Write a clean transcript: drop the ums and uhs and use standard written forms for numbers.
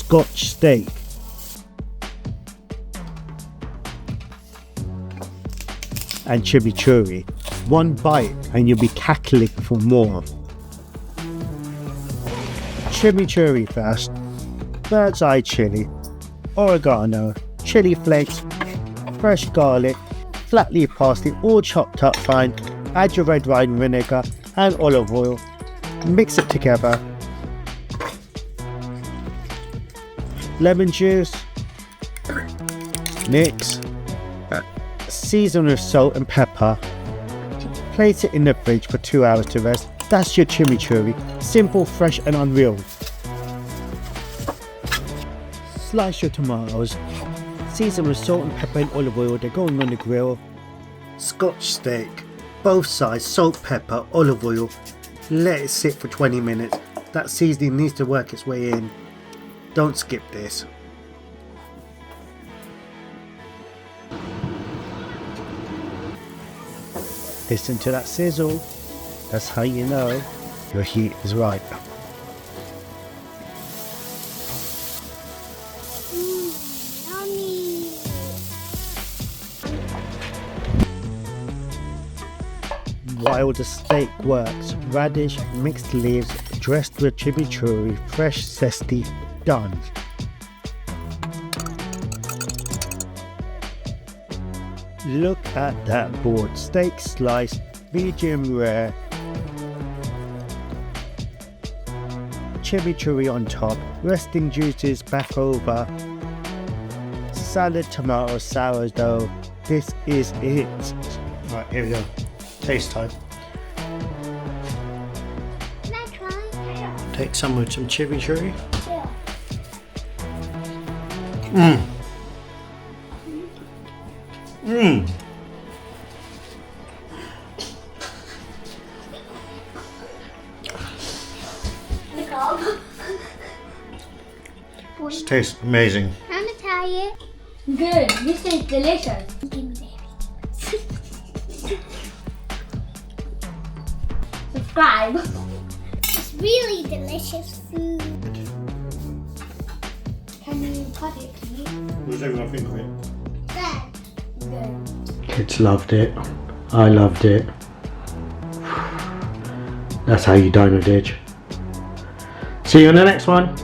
Scotch steak. And chimichurri. One bite and you'll be cackling for more. Chimichurri first, bird's eye chili, oregano, chili flakes, fresh garlic, flat leaf parsley all chopped up fine, add your red wine vinegar and olive oil, mix it together, lemon juice, mix, season with salt and pepper, place it in the fridge for 2 hours to rest. That's your chimichurri, simple, fresh and unreal. Slice your tomatoes, season with salt and pepper and olive oil, they're going on the grill. Scotch steak, both sides, salt, pepper, olive oil, let it sit for 20 minutes. That seasoning needs to work its way in. Don't skip this. Listen to that sizzle. That's how you know your heat is right. Yummy. While the steak works, radish, mixed leaves, dressed with chimichurri, fresh zesty, done. Look at that board, steak sliced, medium rare, chimichurri on top, resting juices back over, salad, tomato, sourdough. This is it. Right, here we go. Taste time. Can I try? Take some with some chimichurri. Yeah. This tastes amazing. I'm gonna try it. Good. This is delicious. Subscribe. It's really delicious food. Can you cut it, please? Who's everyone think of it? Good. Good. Kids loved it. I loved it. That's how you dine with Dij. See you in the next one.